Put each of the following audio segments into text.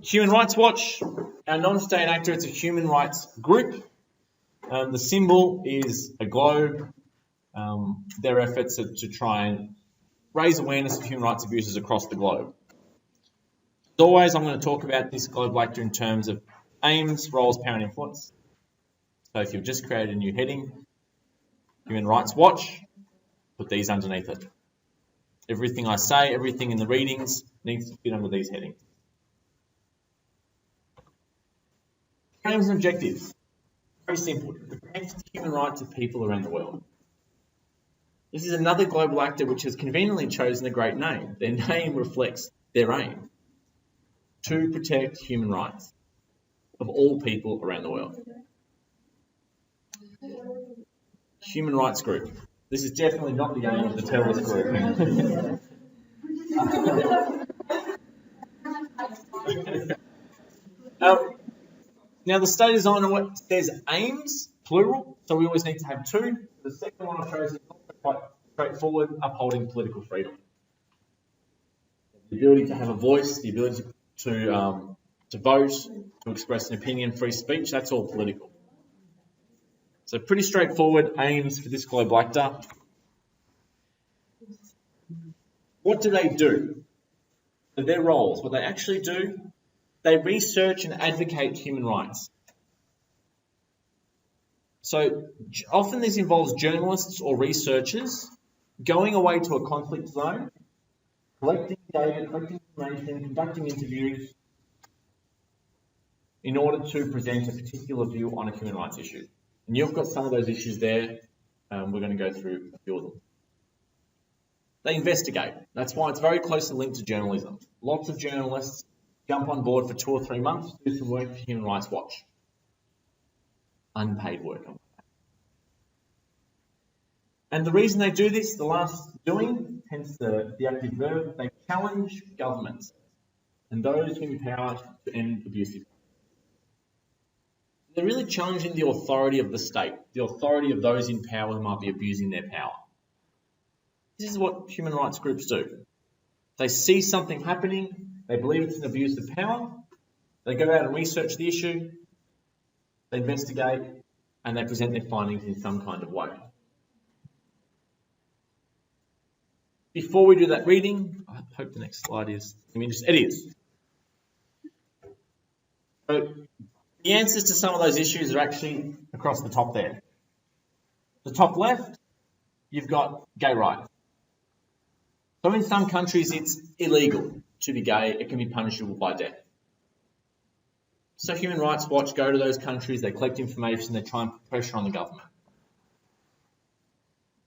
Human Rights Watch, our non-state actor, it's a human rights group. The symbol is a globe. Their efforts are to try and raise awareness of human rights abuses across the globe. As always, I'm going to talk about this global actor in terms of aims, roles, power and influence. So if you've just created a new heading, Human Rights Watch, put these underneath it. Everything I say, everything in the readings needs to fit under these headings. Aims and objectives. Very simple. To protect human rights of people around the world. This is another global actor which has conveniently chosen a great name. Their name reflects their aim. To protect human rights of all people around the world. Human rights group. This is definitely not the aim of the terrorist group. Now the state designer says aims, plural, so we always need to have two. The second one I've chosen is quite straightforward, upholding political freedom. The ability to have a voice, the ability to vote, to express an opinion, free speech, that's all political. So pretty straightforward aims for this global actor. What do they do? So their roles, what they actually do, they research and advocate human rights. So often this involves journalists or researchers going away to a conflict zone, collecting data, collecting information, conducting interviews in order to present a particular view on a human rights issue. And you've got some of those issues there. We're going to go through a few of them. They investigate. That's why it's very closely linked to journalism. Lots of journalists jump on board for 2 or 3 months, do some work for Human Rights Watch. Unpaid work. And the reason they do this, the last doing, hence the active verb, they challenge governments and those in power to end abusive. They're really challenging the authority of the state, the authority of those in power who might be abusing their power. This is what human rights groups do. They see something happening, they believe it's an abuse of power, they go out and research the issue, they investigate, and they present their findings in some kind of way. Before we do that reading, I hope the next slide is, it is. So the answers to some of those issues are actually across the top there. The top left, you've got gay rights. So in some countries it's illegal to be gay, it can be punishable by death. So Human Rights Watch go to those countries, they collect information, they try and put pressure on the government.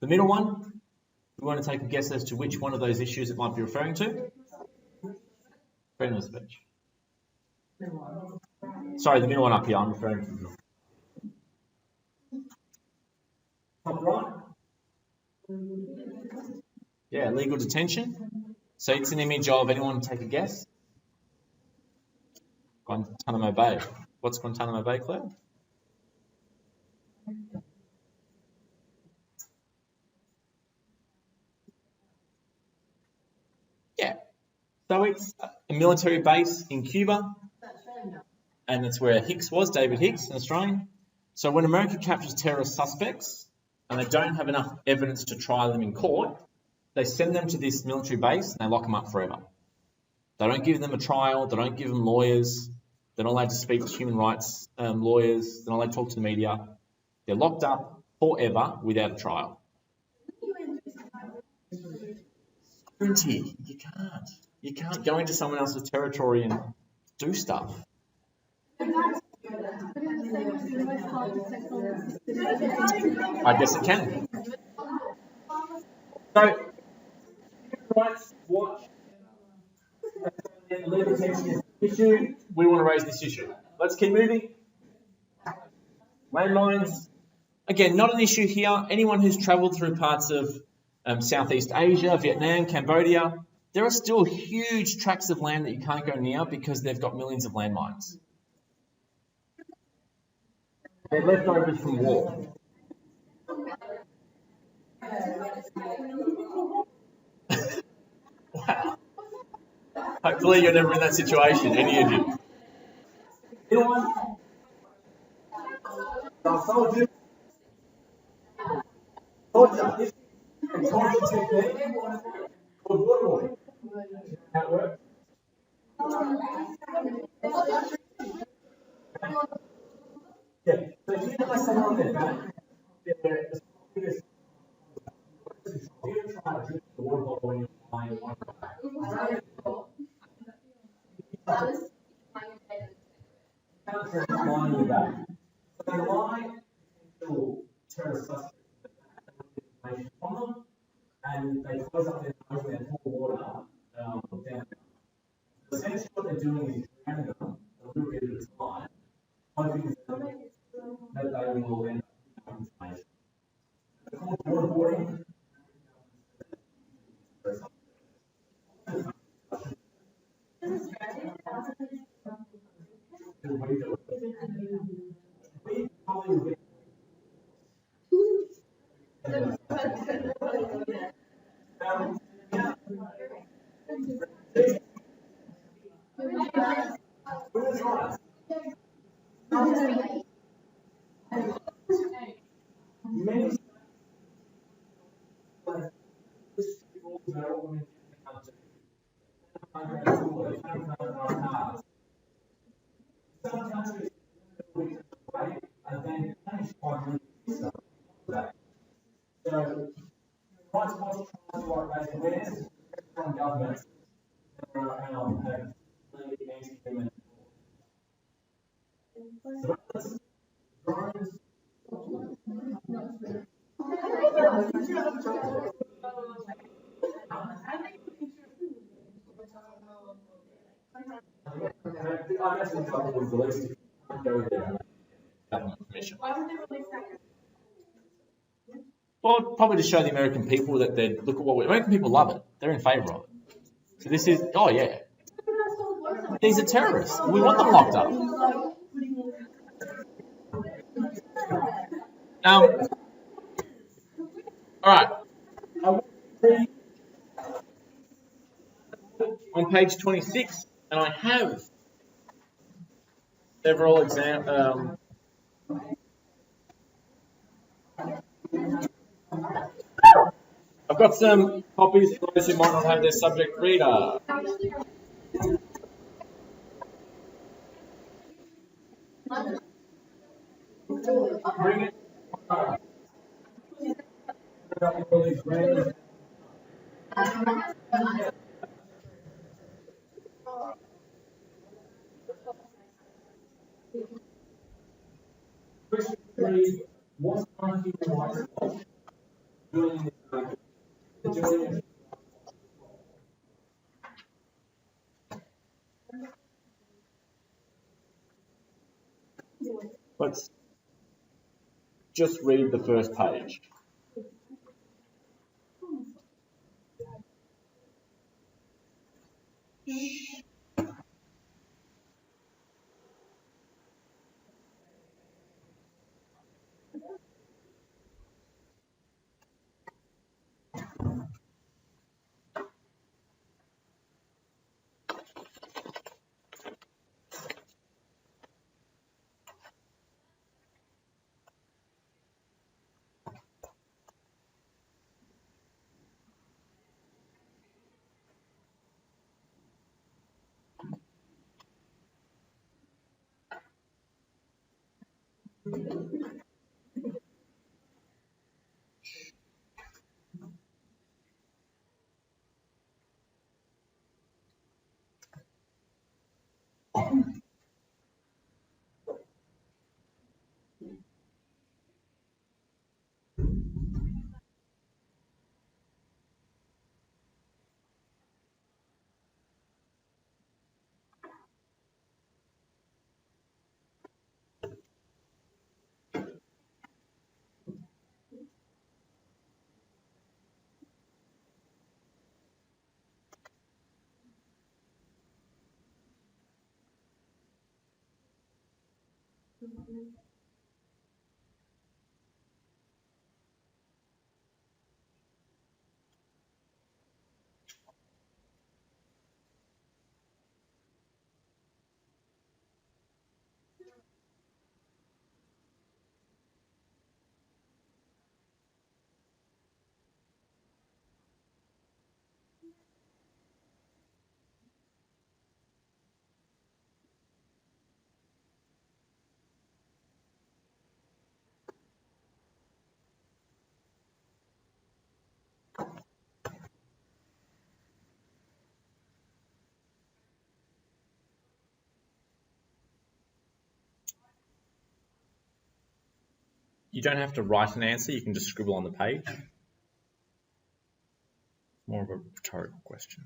The middle one, we want to take a guess as to which one of those issues it might be referring to. Freedom of speech. Sorry, the middle one up here, I'm referring to. Top right. Yeah, legal detention. So it's an image of, anyone take a guess? Guantanamo Bay. What's Guantanamo Bay, Claire? Yeah. So it's a military base in Cuba. And that's where Hicks was, David Hicks, an Australian. So when America captures terrorist suspects and they don't have enough evidence to try them in court, they send them to this military base and they lock them up forever. They don't give them a trial, they don't give them lawyers, they're not allowed to speak to human rights lawyers, they're not allowed to talk to the media. They're locked up forever without a trial. Sovereignty, you can't. You can't go into someone else's territory and do stuff. I guess it can. So, Human Rights Watch, legal detention is an issue. We want to raise this issue. Let's keep moving. Landmines. Again, not an issue here. Anyone who's travelled through parts of Southeast Asia, Vietnam, Cambodia, there are still huge tracts of land that you can't go near because they've got millions of landmines. They're leftovers from war. Wow. Hopefully you're never in that situation, any of you. Anyone? Soldier. Soldier. And torture technique called waterboarding. How it works? Yeah. So if you have someone on their back, they're as strong as you're trying to drink the water bottle when you're lying on your back. Counter lying on the back. So they lie potential terrorist suspects information from them, and they close up their nose and they pour water down. Essentially, what they're doing is drowning them a little bit at a time, hoping that they will end up with information. It's called waterboarding. We probably many some countries and then punished by the that. So, rights watch tries to raise awareness from governments that are have really anti-human. So, drones. I guess the government was released to go there. Government permission. Well, probably to show the American people that they look at what American people love it. They're in favour of it. So this is, oh yeah, these are terrorists. We want them locked up. All right. On page 26, and I have several examples. I've got some copies for those who might not have their subject reader. Bring it. Question 3, what are human rights doing in Let's just read the first page. You don't have to write an answer, you can just scribble on the page. More of a rhetorical question.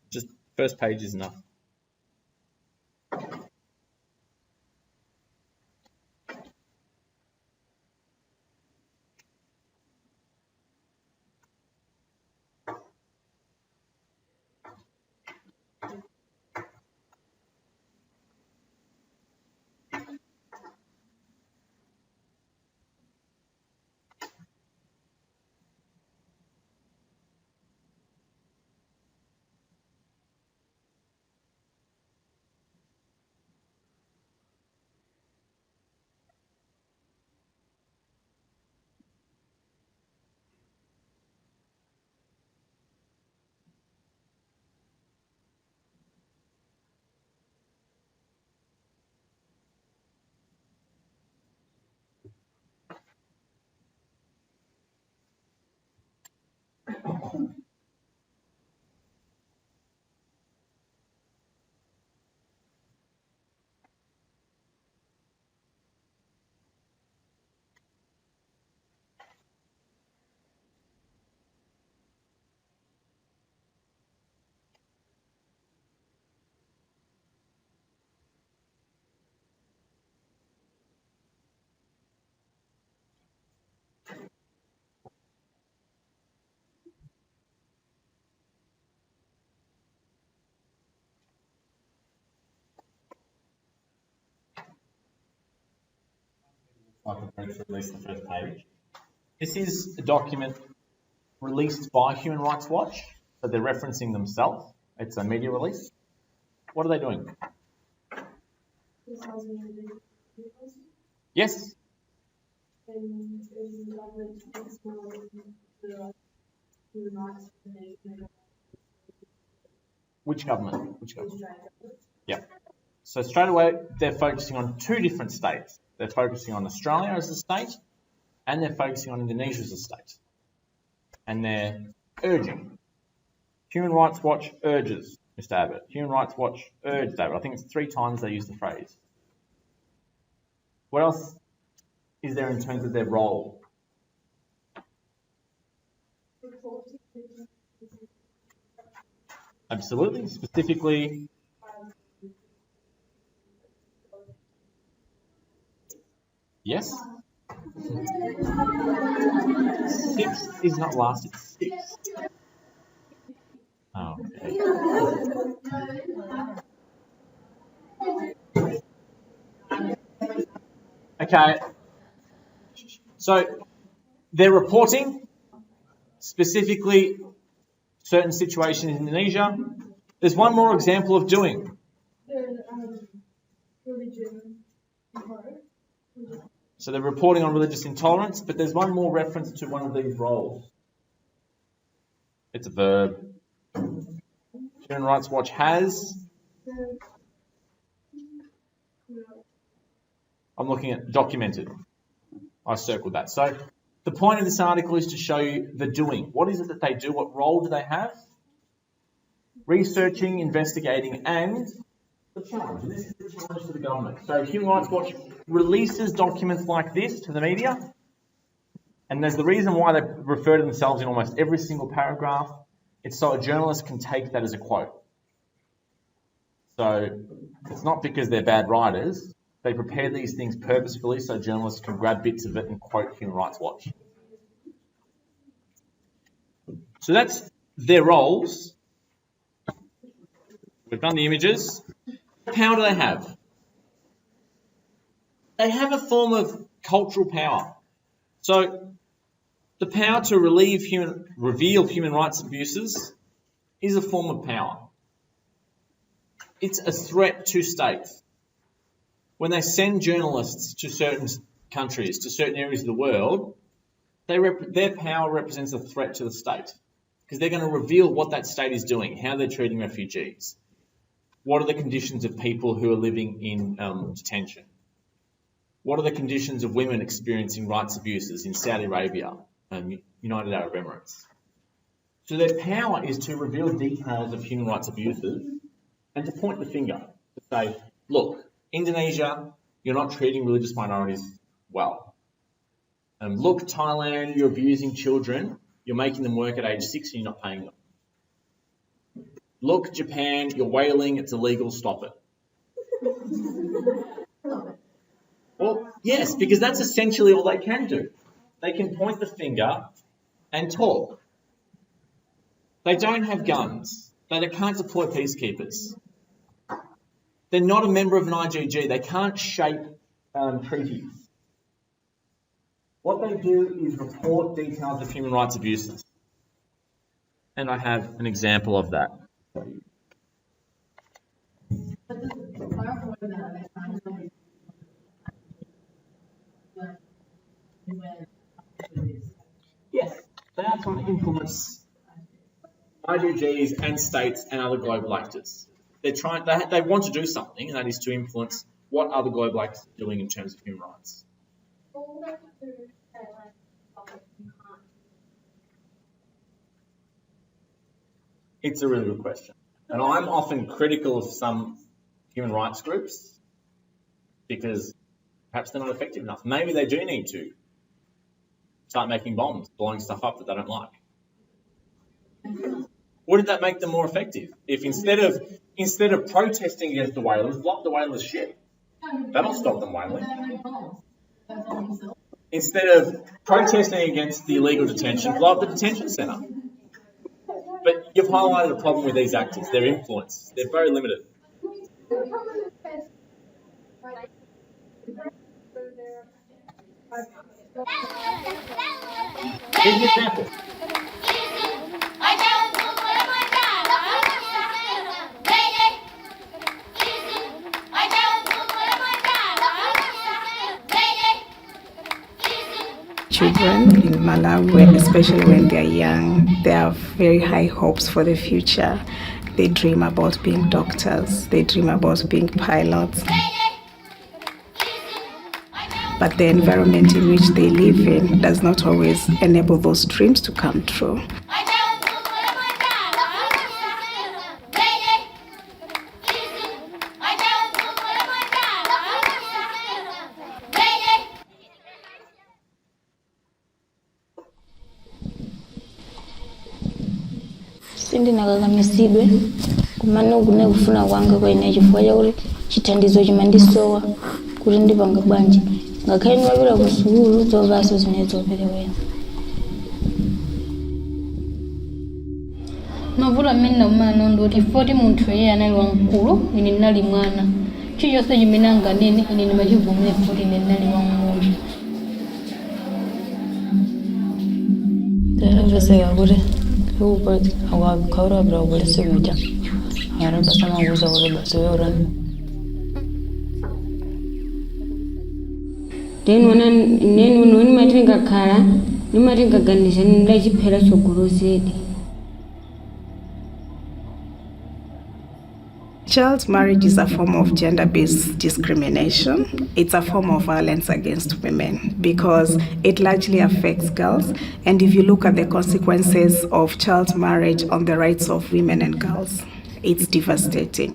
Just first page is enough. I can release the first page. This is a document released by Human Rights Watch, so they're referencing themselves. It's a media release. What are they doing? Yes? Which government? Which government? Yeah. So straight away, they're focusing on two different states. They're focusing on Australia as a state, and they're focusing on Indonesia as a state. And they're urging. Human Rights Watch urges Mr. Abbott. Human Rights Watch urged Abbott. I think it's 3 times they use the phrase. What else is there in terms of their role? Absolutely. Specifically, yes? 6 is not last, it's 6. Oh, okay. So they're reporting specifically certain situations in Indonesia. There's one more example of doing. So they're reporting on religious intolerance, but there's one more reference to one of these roles. It's a verb. Human Rights Watch has. I'm looking at documented. I circled that. So the point of this article is to show you the doing. What is it that they do? What role do they have? Researching, investigating, and the challenge. This is the challenge to the government. So Human Rights Watch releases documents like this to the media, and there's the reason why they refer to themselves in almost every single paragraph. It's so a journalist can take that as a quote. So it's not because they're bad writers. They prepare these things purposefully so journalists can grab bits of it and quote Human Rights Watch. So that's their roles. We've done the images. What power do they have? They have a form of cultural power. So the power to reveal human rights abuses is a form of power. It's a threat to states. When they send journalists to certain countries, to certain areas of the world, their power represents a threat to the state because they're going to reveal what that state is doing, how they're treating refugees, what are the conditions of people who are living in detention. What are the conditions of women experiencing rights abuses in Saudi Arabia and United Arab Emirates? So their power is to reveal details of human rights abuses and to point the finger, to say, look, Indonesia, you're not treating religious minorities well. Look, Thailand, you're abusing children, you're making them work at age 6 and you're not paying them. Look, Japan, you're whaling, it's illegal, stop it. Well, yes, because that's essentially all they can do. They can point the finger and talk. They don't have guns. They can't deploy peacekeepers. They're not a member of an IGG. They can't shape treaties. What they do is report details of human rights abuses. And I have an example of that. Yes, they are trying to influence IGGs and states and other global actors. They want to do something, and that is to influence what other global actors are doing in terms of human rights. It's a really good question. And I'm often critical of some human rights groups because perhaps they're not effective enough. Maybe they do need to start making bombs, blowing stuff up that they don't like. Wouldn't that make them more effective? If instead of protesting against the whalers, block the whalers' ship. That'll stop them whaling. Instead of protesting against the illegal detention, blow up the detention centre. But you've highlighted a problem with these actors, their influence. They're very limited. Here's an example. Children in Malawi, especially when they're young, they have very high hopes for the future. They dream about being doctors, they dream about being pilots. But the environment in which they live in does not always enable those dreams to come true. Sindinakakamisidwe kumana ukune kufuna kwanga kwaine chifukwa chakuti chithandizo chimandisowa kuti ndipanga bwanji ngakhale ndimapita ku sukulu zovaso zimene zoperewera mavuto amene ndakumana ndoti foti munthu yeye anali wamkulu ine ndinali mwana chilichonse chimene anganene ine ndimachivomera foti ine ndinali wamng'ono ndinamveseka kuti kaura bra boleh semuja ara basama uza wala basoran nenu matenga khala nimatenga ganisha ndachiphera chogolo zedi. Child marriage is a form of gender-based discrimination. It's a form of violence against women because it largely affects girls. And if you look at the consequences of child marriage on the rights of women and girls, it's devastating.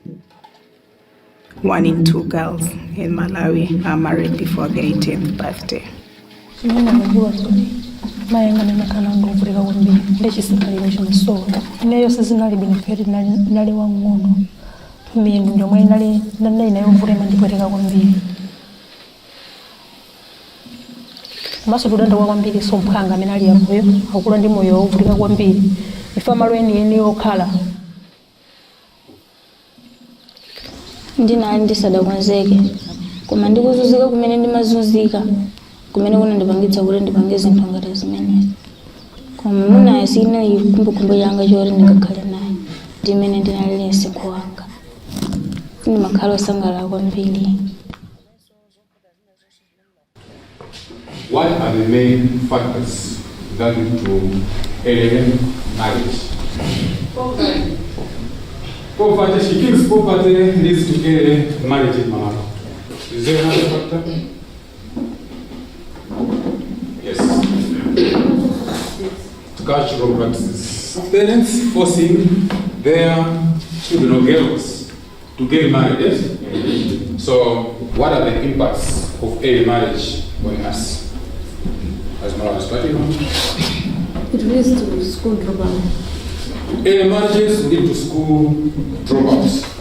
1 in 2 girls in Malawi are married before their 18th birthday. Mindu ndio mwe nali inayovura mandipweteka kwambiri maso tudanda wa kwambiri so mphanga amene ali apoyo akula ndi moyo wovulika kwambiri ifa malweni eni okhala ndinali ndisadakonzeke koma ndikuzunzika kumene ndimazunzika kumene kunandipangitsa kuti ndipange zinthu ngati zimenezi koma munayo sinayi kumbukumbu yanga choti ndingakhale naye ndimene ndinali msinkhu wanga ndimakhala osangala kwambiri. What are the main factors that lead to early marriage? Poverty. She thinks poverty leads to early marriage in Malawi. Is there another factor? cultural practices. Parents forcing their children or girls to get married, yes? So what are the impacts of early marriage on us? As Mara started on. It leads to school dropout. Early marriages lead to school dropouts.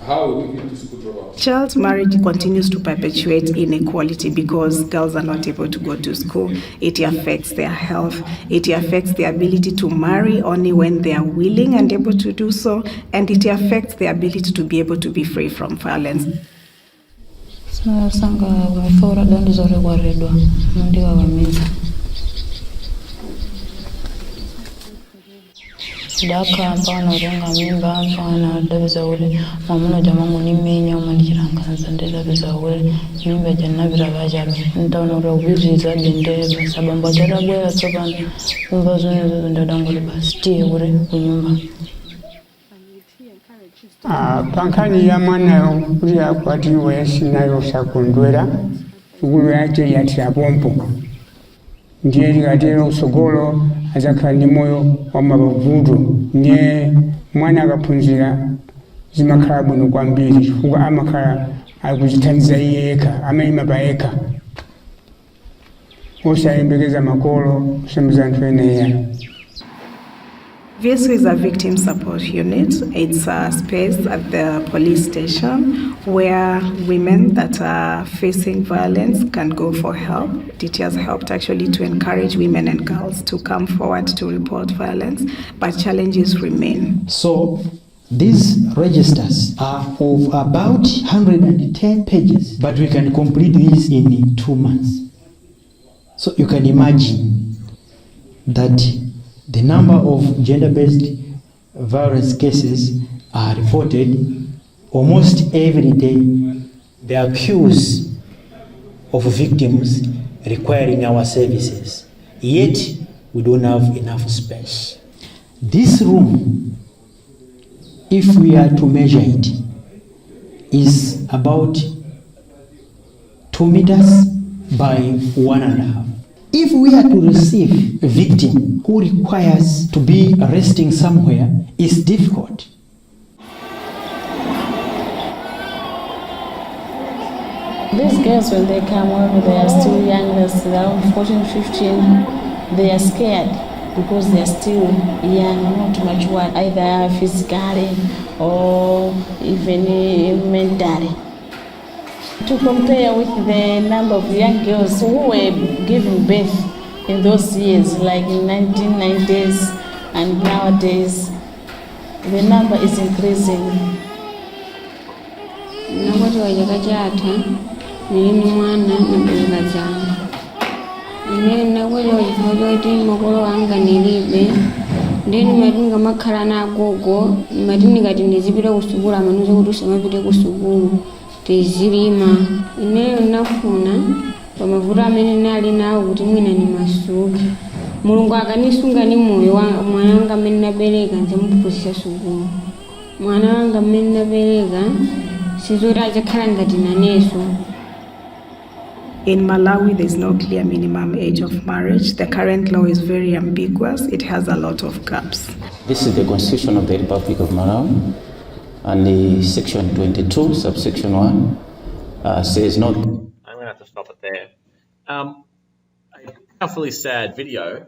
How will we lead to school dropouts? Child marriage continues to perpetuate inequality because girls are not able to go to school. It affects their health. It affects their ability to marry only when they are willing and able to do so. And it affects their ability to be able to be free from violence. Sanga wamefora dondi zote kwa redwa mundiwa wameza daka mpana urenga mimba mpana dabeza ule mamuno jamangu nimenya umandikiranganza ndedabeza ule mimba janabira bajabe ntaonora ubiriza bende basabamba jarabwera sobana umva zonezo ndadangole basitie ule kunyumba. Pankani ya mwana uli akwatiwe sinayo sakundwera ugulu yache yatira pompo ndiye likatera usogolo azakhala ndi moyo wamavuto nye mwana akaphunzira zimakhala bwino kwambiri chifukwa amakhala akuchithandiza iye yekha amayima pa yekha osayembekeza makolo osemeza anthu eneya. VCE is a victim support unit. It's a space at the police station where women that are facing violence can go for help. It has helped actually to encourage women and girls to come forward to report violence, but challenges remain. So these registers are of about 110 pages, but we can complete this in 2 months. So you can imagine that the number of gender-based violence cases are reported almost every day. The accused of victims requiring our services, yet we don't have enough space. This room, if we are to measure it, is about 2 meters by 1.5. If we are to receive a victim who requires to be resting somewhere, it's difficult. These girls, when they come over, they are still young, they're around 14, 15, they are scared because they are still young, not mature, either physically or even mentally. To compare with the number of young girls who were giving birth in those years, like in 1990s and nowadays, the number is increasing. Nakwati wajakachata nilini mwana nabeleka zangu ine nakwati wajifajoti makolo wanga nilibe ndeni matinga makhala na agogo matini kati ndizipita kusukulu amanuza kuti usamapite kusukulu tizilima ineyo nafuna pamavuto amene nali nawo kuti mwina ni masuka mulungu akanisunga ni moyo mwana wanga amene nabereka nzamuphunzitsa sukulu mwana wanga amene nabereka sizoti azakhala ngati naneso. In Malawi, there is no clear minimum age of marriage. The current law is very ambiguous. It has a lot of gaps. This is the Constitution of the Republic of Malawi, and the Section 22, subsection 1, says not. I'm going to have to stop it there. A powerfully sad video.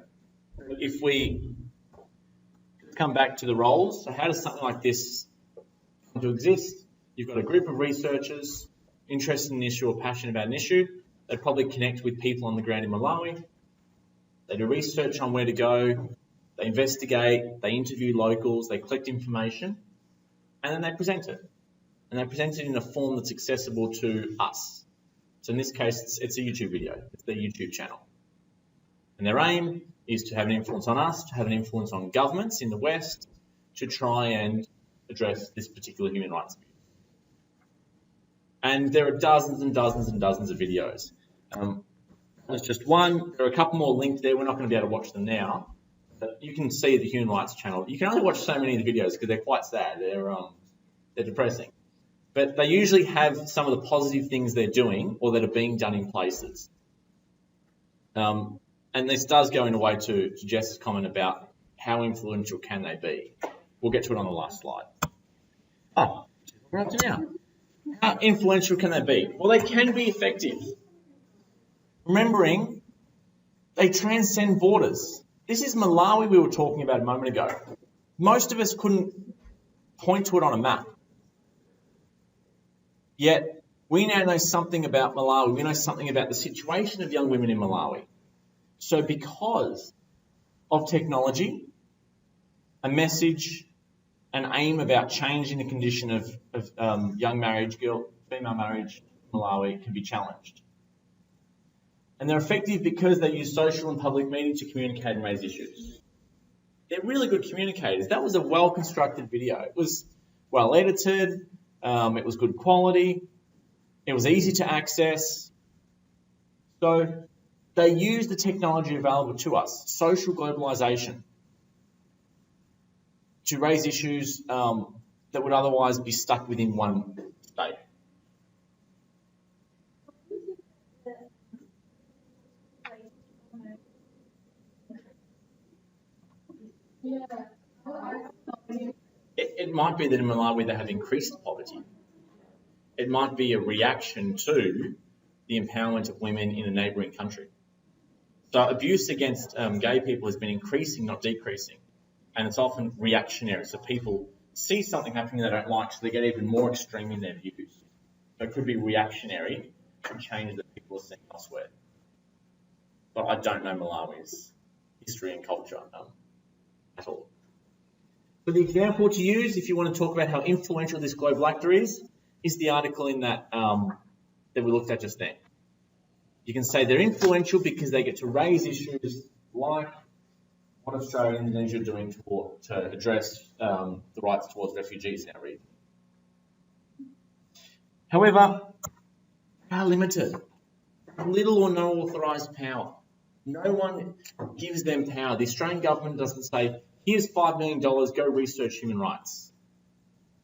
If we come back to the roles, so how does something like this come to exist? You've got a group of researchers interested in an issue or passionate about an issue. They probably connect with people on the ground in Malawi. They do research on where to go. They investigate. They interview locals. They collect information. And then they present it. And they present it in a form that's accessible to us. So in this case, it's a YouTube video. It's their YouTube channel. And their aim is to have an influence on us, to have an influence on governments in the West, to try and address this particular human rights abuse. And there are dozens and dozens and dozens of videos. There's just one. There are a couple more linked there. We're not going to be able to watch them now. But you can see the Human Rights channel. You can only watch so many of the videos because they're quite sad. They're depressing. But they usually have some of the positive things they're doing or that are being done in places. And this does go in a way to Jess's comment about how influential can they be. We'll get to it on the last slide. Oh, we're up to now. How influential can they be? Well, they can be effective. Remembering, they transcend borders. This is Malawi we were talking about a moment ago. Most of us couldn't point to it on a map. Yet, we now know something about Malawi. We know something about the situation of young women in Malawi. So because of technology, a message, an aim about changing the condition of young female marriage in Malawi can be challenged. And they're effective because they use social and public media to communicate and raise issues. They're really good communicators. That was a well-constructed video. It was well edited, it was good quality, it was easy to access. So they use the technology available to us, social globalization, to raise issues that would otherwise be stuck within one state. It might be that in Malawi they have increased poverty. It might be a reaction to the empowerment of women in a neighbouring country. So abuse against gay people has been increasing, not decreasing. And it's often reactionary. So people see something happening they don't like, so they get even more extreme in their views. So it could be reactionary to change that people are seeing elsewhere. But I don't know Malawi's history and culture at all. So the example to use, if you want to talk about how influential this global actor is the article in that that we looked at just then. You can say they're influential because they get to raise issues like what Australia and Indonesia are doing to address the rights towards refugees in our region. However, they are limited. Little or no authorised power. No one gives them power. The Australian government doesn't say, here's $5 million, go research human rights.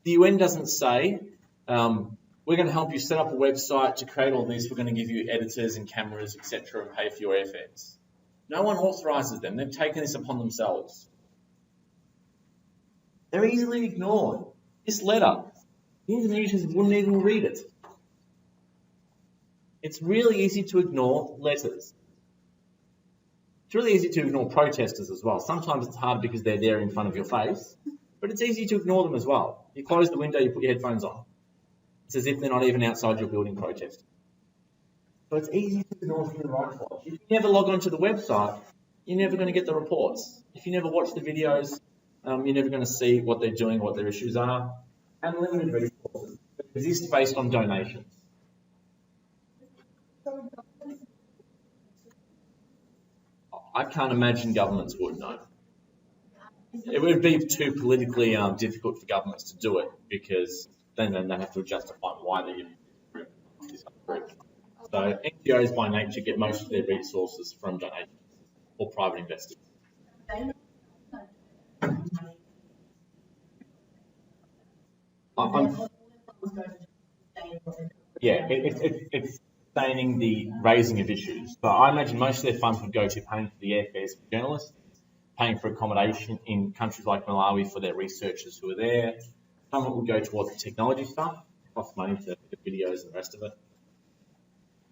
The UN doesn't say, we're going to help you set up a website to create all this, we're going to give you editors and cameras, etc., and pay for your airfares. No one authorises them. They've taken this upon themselves. They're easily ignored. This letter, the Indonesians wouldn't even read it. It's really easy to ignore letters. It's really easy to ignore protesters as well. Sometimes it's hard because they're there in front of your face, but it's easy to ignore them as well. You close the window, you put your headphones on. It's as if they're not even outside your building protesting. So it's easy to ignore human rights watch. If you never log onto the website, you're never going to get the reports. If you never watch the videos, you're never going to see what they're doing, what their issues are. Unlimited resources that exist based on donations. I can't imagine governments would, no. It would be too politically difficult for governments to do it because then they have to justify why they're using this group. So NGOs by nature get most of their resources from donations or private investors. It's sustaining the raising of issues. So I imagine most of their funds would go to paying for the airfares for journalists, paying for accommodation in countries like Malawi for their researchers who are there. Some of it would go towards the technology stuff, cost money for the videos and the rest of it.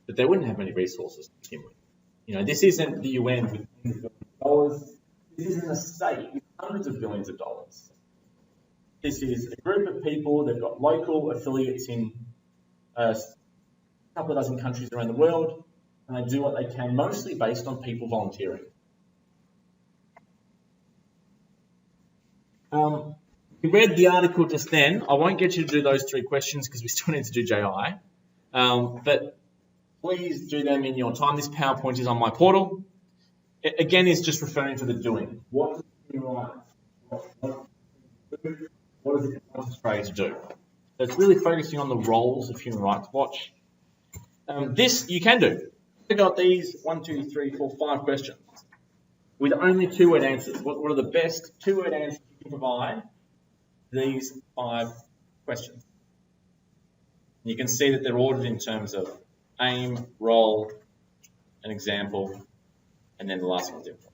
But they wouldn't have many resources to begin with. You know, this isn't the UN with billions of dollars. This isn't a state with hundreds of billions of dollars. This is a group of people. They've got local affiliates in a couple of dozen countries around the world, and they do what they can, mostly based on people volunteering. We read the article just then. I won't get you to do those 3 questions because we still need to do JI. But please do them in your time. This PowerPoint is on my portal. It, again, is just referring to the doing. What does human rights what does it want Australia to do? So it's really focusing on the roles of Human Rights Watch. This you can do. We've got these 1, 2, 3, 4, 5 questions with only 2-word answers. What are the best 2-word answers you can provide these 5 questions? You can see that they're ordered in terms of aim, role, an example, and then the last one's info.